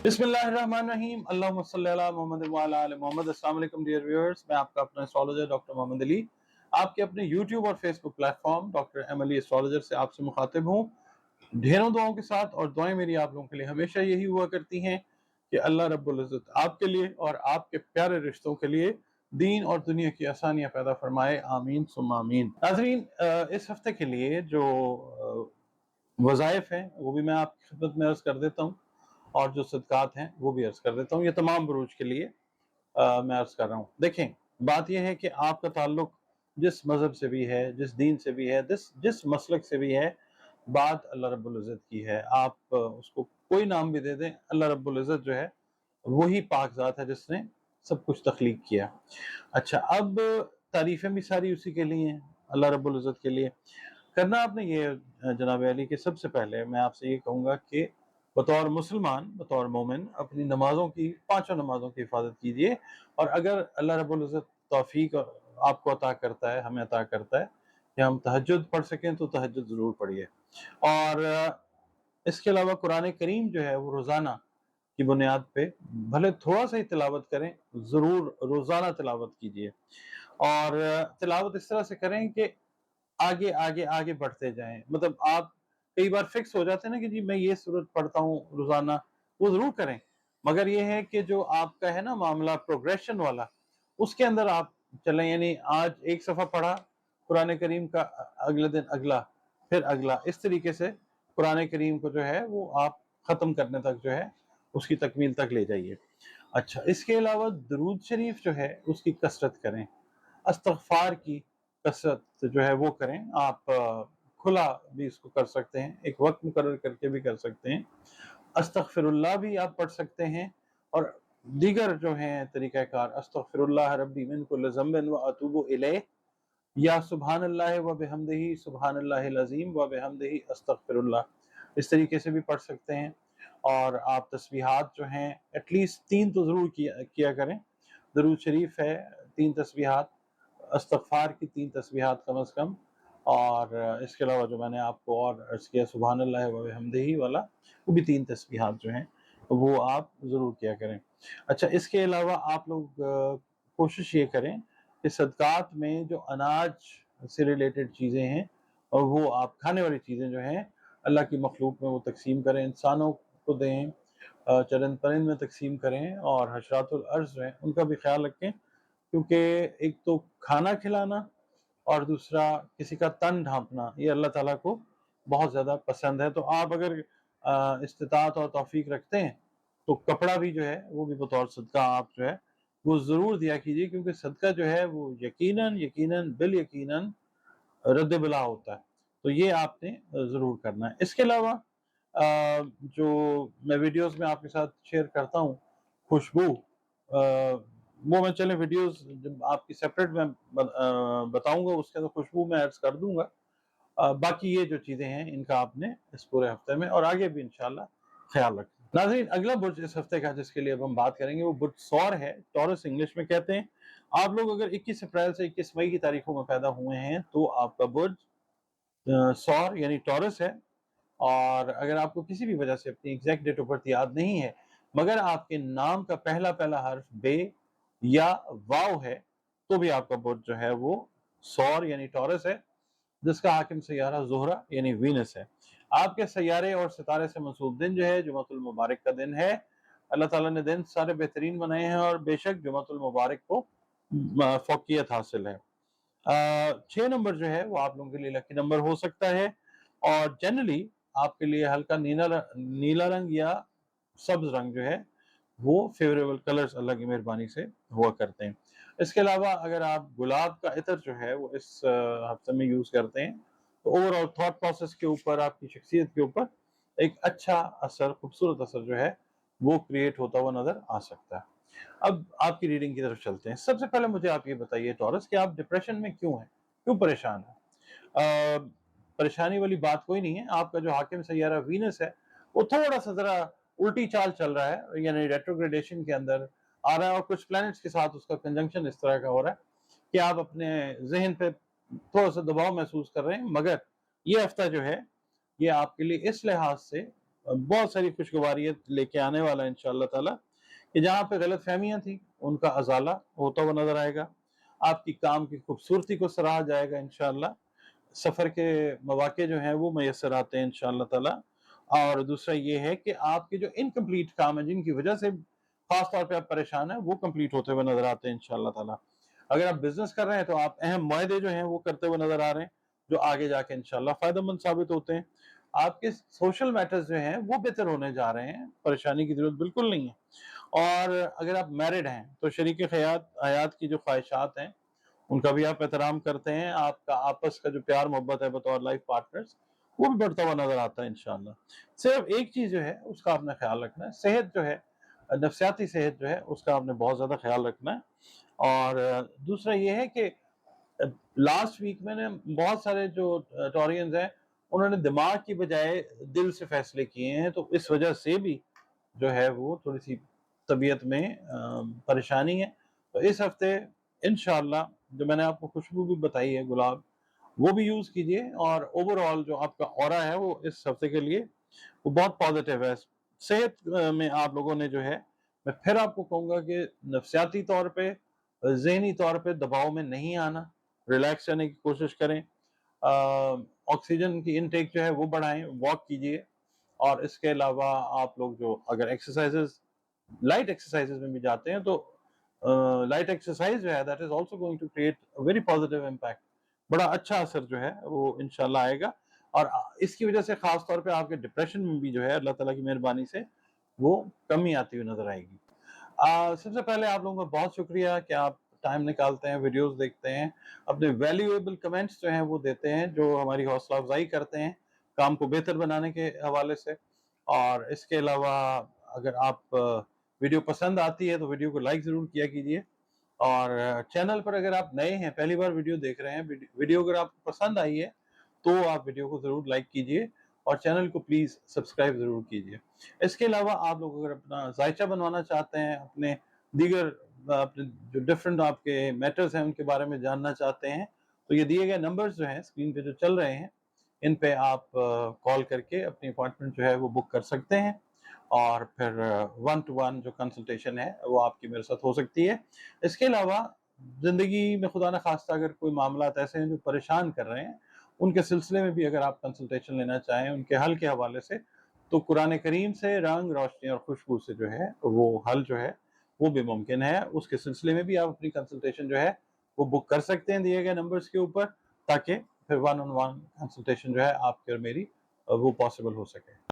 बिस्मिल्लाहिर्रहमानिर्रहीम अल्लाहुम्मा सल्ली अला मोहम्मद व अला आलि मोहम्मद। अस्सलाम वालेकुम डियर व्यूअर्स, मैं आपका अपना एस्ट्रोलॉजर डॉक्टर मोहम्मद अली आपके अपने यूट्यूब और Facebook platform doctor M Ali astrologer से आपसे मुखातिब हूँ ढेरों दुआओं के साथ। और दुआएं मेरी आप लोगों के लिए हमेशा यही हुआ करती हैं कि अल्लाह रब्बुल इज़्ज़त आपके लिए और आपके प्यारे रिश्तों के लिए दीन और दुनिया की आसानियाँ पैदा फरमाए, आमीन सुम्मा आमीन। नाज़रीन, इस हफ्ते के लिए जो वज़ाइफ हैं वो भी मैं आपकी खिदमत में अर्ज़ कर देता हूँ, और जो सदकात हैं वो भी अर्ज कर देता हूँ। ये तमाम बुरूज के लिए मैं अर्ज कर रहा हूँ। देखें, बात यह है कि आपका ताल्लुक जिस मजहब से भी है, जिस दीन से भी है, जिस मसलक से भी है, बात अल्लाह रब्बुल इज़्ज़त की है। आप उसको कोई नाम भी दे दें, अल्लाह रब्बुल इज़्ज़त जो है वही पाक ज़ात है जिसने सब कुछ तख्लीक किया। अच्छा, अब तारीफ़ें भी सारी उसी के लिए हैं, अल्लाह रब्बुल इज़्ज़त के लिए। करना आपने ये जनाब अली कि सबसे पहले मैं आपसे ये कहूँगा कि बतौर मुसलमान, बतौर मोमिन अपनी नमाज़ों की, पाँचों नमाज़ों की हिफाजत कीजिए। और अगर अल्लाह रब्बुल इज़्ज़त तौफ़ीक आपको अता करता है, हमें अता करता है कि हम तहज्जुद पढ़ सकें तो तहज्जुद ज़रूर पढ़िए। और इसके अलावा कुरान करीम जो है वो रोज़ाना की बुनियाद पे भले थोड़ा सा ही तिलावत करें, ज़रूर रोज़ाना तिलावत कीजिए। और तिलावत इस तरह से करें कि आगे आगे आगे बढ़ते जाएं। मतलब आप कई बार फिक्स हो जाते हैं ना कि जी मैं ये सूरत पढ़ता हूँ रोजाना, वो जरूर करें, मगर ये है कि जो आपका है ना मामला प्रोग्रेशन वाला, उसके अंदर आप चलें। यानी आज एक सफ़ा पढ़ा कुरान करीम का, अगले दिन अगला, फिर अगला, इस तरीके से कुरान करीम को जो है वो आप ख़त्म करने तक जो है उसकी तकमील तक ले जाइए। अच्छा, इसके अलावा दरूद शरीफ जो है उसकी कसरत करें, इस्तग़फ़ार की कसरत जो है वो करें। आप खुला भी इसको कर सकते हैं, एक वक्त मुकर्रर करके भी कर सकते हैं। अस्तग़फ़िरुल्लाह भी आप पढ़ सकते हैं, और दीगर जो हैं तरीक़ाकार, अस्तग़फ़िरुल्लाह रब्बी मिन कुल्लि ज़ंबिन व अतूबु इलैह, या सुब्हानल्लाहि व बिहम्दिही सुब्हानल्लाहिल अज़ीम व बिहम्दिही अस्तग़फ़िरुल्लाह, इस तरीके से भी पढ़ सकते हैं। और आप तस्बीहात जो हैं एटलीस्ट 3 तो ज़रूर किया करें। दरूद शरीफ है 3 तस्बीहात, इस्तग़फ़ार की 3 तस्बीहात कम अज़ कम, और इसके अलावा जो मैंने आपको और अर्ज़ किया सुब्हानल्लाह व बिहम्दिही वाला, वो भी 3 तस्बीहात जो हैं वो आप ज़रूर किया करें। अच्छा, इसके अलावा आप लोग कोशिश ये करें कि सदक़ात में जो अनाज से रिलेटेड चीज़ें हैं, और वो आप खाने वाली चीज़ें जो हैं अल्लाह की मखलूक में वो तक़सीम करें, इंसानों को दें, चरंद परिंद में तक़सीम करें, और हशरातुल अर्ज़ जो हैं उनका भी ख़्याल रखें। क्योंकि एक तो खाना खिलाना और दूसरा किसी का तन ढाँपना, ये अल्लाह ताला को बहुत ज़्यादा पसंद है। तो आप अगर इस्तिताअत और तौफ़ीक रखते हैं तो कपड़ा भी जो है वो भी बतौर सदका आप जो है वो ज़रूर दिया कीजिए, क्योंकि सदका जो है वो यकीनन यकीनन बिल यकीनन रद्द बला होता है। तो ये आपने ज़रूर करना है। इसके अलावा जो मैं वीडियोज़ में आपके साथ शेयर करता हूँ, खुशबू, वो मैं चलें वीडियोज़ जब आपकी सेपरेट मैं बताऊँगा, उसके अंदर खुशबू मैं ऐड कर दूँगा। बाकी ये जो चीज़ें हैं इनका आपने इस पूरे हफ्ते में और आगे भी इंशाल्लाह ख्याल रखें। नाज़रीन, अगला बुर्ज इस हफ्ते का जिसके लिए अब हम बात करेंगे वो बुर्ज सौर है, टॉरस इंग्लिश में कहते हैं। आप लोग अगर 21 अप्रैल से 21 मई की तारीखों में पैदा हुए हैं तो आपका बुर्ज सौर यानी टॉरस है। और अगर आपको किसी भी वजह से अपनी एग्जैक्ट डेट ऑफ बर्थ याद नहीं है, मगर आपके नाम का पहला पहला हर्फ बे या वाव है, तो भी आपका बुर्ज जो है वो सौर यानी टॉरस है, जिसका हाकिम सैयारा ज़ोहरा यानी वीनस है। आपके सैयारे और सितारे से मंसूब दिन जो है जुमातुल मुबारक का दिन है। अल्लाह ताला ने दिन सारे बेहतरीन बनाए हैं, और बेशक जुमातुल मुबारक को फ़ौक़ियत हासिल है। 6 नंबर जो है वो आप लोगों के लिए लकी नंबर हो सकता है, और जनरली आपके लिए हल्का नीला रंग या सब्ज रंग जो है वो फेवरेबल कलर्स अल्लाह की मेहरबानी से हुआ करते हैं। इसके अलावा अगर आप गुलाब का इत्र जो है वो इस हफ्ते में यूज़ करते हैं तो ओवरऑल थॉट प्रोसेस के ऊपर, आपकी शख्सियत के ऊपर एक अच्छा असर, खूबसूरत असर जो है वो क्रिएट होता हुआ नज़र आ सकता है। अब आपकी रीडिंग की तरफ चलते हैं। सबसे पहले मुझे आप ये बताइए टॉरस कि आप डिप्रेशन में क्यों हैं? क्यों परेशान हैं? परेशानी वाली बात कोई नहीं है। आपका जो हाकिम सैयारा वीनस है वो थोड़ा-सा ज़रा उल्टी चाल चल रहा है, यानी रेट्रोग्रेडेशन के अंदर आ रहा है, और कुछ प्लैनेट्स के साथ उसका कंजंक्शन इस तरह का हो रहा है कि आप अपने ज़हन पे थोड़ा-सा दबाव महसूस कर रहे हैं। मगर ये हफ्ता जो है ये आपके लिए इस लिहाज से बहुत सारी खुशगवारियत लेके आने वाला है इंशाअल्लाह ताला, कि जहाँ पे गलतफहमियाँ थी उनका अज़ाला होता हुआ नज़र आएगा। आपकी काम की खूबसूरती को सराहा जाएगा इंशाअल्लाह। सफ़र के मौक़े जो हैं वो मयस्सर आते हैं इंशाअल्लाह ताला। और दूसरा ये है कि आपके जो इनकम्प्लीट काम है, जिनकी वजह से ख़ास तौर पे आप परेशान हैं, वो कंप्लीट होते हुए नज़र आते हैं इंशाअल्लाह ताला। अगर आप बिज़नेस कर रहे हैं तो आप अहम मुआहदे जो हैं वो करते हुए नज़र आ रहे हैं, जो आगे जाके इंशाअल्लाह फ़ायदेमंद साबित होते हैं। आपके सोशल मैटर्स जो हैं वो बेहतर होने जा रहे हैं, परेशानी की ज़रूरत बिल्कुल नहीं है। और अगर आप मैरिड हैं तो शरीक हयात की जो ख्वाहिशात हैं उनका भी आप एहतराम करते हैं, आपका आपस का जो प्यार मोहब्बत है बतौर लाइफ पार्टनर्स, वो भी बढ़ता हुआ नज़र आता है इंशाअल्लाह। सिर्फ एक चीज़ जो है उसका आपने ख़्याल रखना है, सेहत जो है, नफ्सियाती सेहत जो है उसका आपने बहुत ज़्यादा ख़्याल रखना है। और दूसरा ये है कि लास्ट वीक में बहुत सारे जो टॉरियंस हैं, उन्होंने दिमाग की बजाय दिल से फैसले किए हैं, तो इस वजह से भी जो है वो थोड़ी-सी तबीयत में परेशानी है। तो इस हफ़्ते इंशाअल्लाह जो मैंने आपको खुशबू भी बताई है गुलाब, वो भी यूज़ कीजिए और ओवरऑल जो आपका ऑरा है वो इस हफ़्ते के लिए वो बहुत पॉज़िटिव है। सेहत में आप लोगों ने जो है, मैं फिर आपको कहूँगा कि नफ़सियाती तौर पे, ज़हनी तौर पे दबाव में नहीं आना, रिलैक्स रहने की कोशिश करें। ऑक्सीजन की इनटेक जो है वो बढ़ाएँ, वॉक कीजिए। और इसके अलावा आप लोग जो अगर एक्सरसाइज़ेज़ लाइट एक्सरसाइज़ेज़ में भी जाते हैं तो लाइट एक्सरसाइज़ जो है that is also going to create a very positive impact. बड़ा अच्छा असर जो है वो इंशाअल्लाह आएगा। और इसकी वजह से ख़ास तौर पे आपके डिप्रेशन में भी जो है अल्लाह ताला की मेहरबानी से वो कमी आती हुई नज़र आएगी। सबसे पहले आप लोगों का बहुत शुक्रिया कि आप टाइम निकालते हैं, वीडियोज़ देखते हैं, अपने वैल्यूएबल कमेंट्स जो हैं वो देते हैं, जो हमारी हौसला अफ़ज़ाई करते हैं, काम को बेहतर बनाने के हवाले से। और इसके अलावा अगर आप वीडियो पसंद आती है तो वीडियो को लाइक ज़रूर किया कीजिए। और चैनल पर अगर आप नए हैं, पहली बार वीडियो देख रहे हैं, वीडियो अगर आपको पसंद आई है, तो आप वीडियो को ज़रूर लाइक कीजिए और चैनल को प्लीज़ सब्सक्राइब ज़रूर कीजिए। इसके अलावा आप लोग अगर अपना ज़ायचा बनवाना चाहते हैं, अपने दीगर अपने जो डिफरेंट आपके मैटर्स हैं, उनके बारे में जानना चाहते हैं, तो ये दिए गए नंबर्स जो हैं, स्क्रीन पे जो चल रहे हैं, इन पे आप कॉल करके अपनी अपॉइंटमेंट जो है वो बुक कर सकते हैं। और फिर वन टू वन जो कंसल्टेशन है वो आपकी मेरे साथ हो सकती है। इसके अलावा ज़िंदगी में खुदा न ख़ास्ता अगर कोई मामलात ऐसे हैं जो परेशान कर रहे हैं, उनके सिलसिले में भी अगर आप कंसल्टेशन लेना चाहें उनके हल के हवाले से, तो कुरान करीम से रंग, रोशनी और खुशबू से जो है वो हल जो है वो भी मुमकिन है। उसके सिलसिले में भी आप अपनी कंसल्टेशन जो है वो बुक कर सकते हैं दिए गए नंबर्स के ऊपर, ताकि फिर वन ऑन वन कंसल्टेशन जो है आपकी और मेरी वो पॉसिबल हो सके।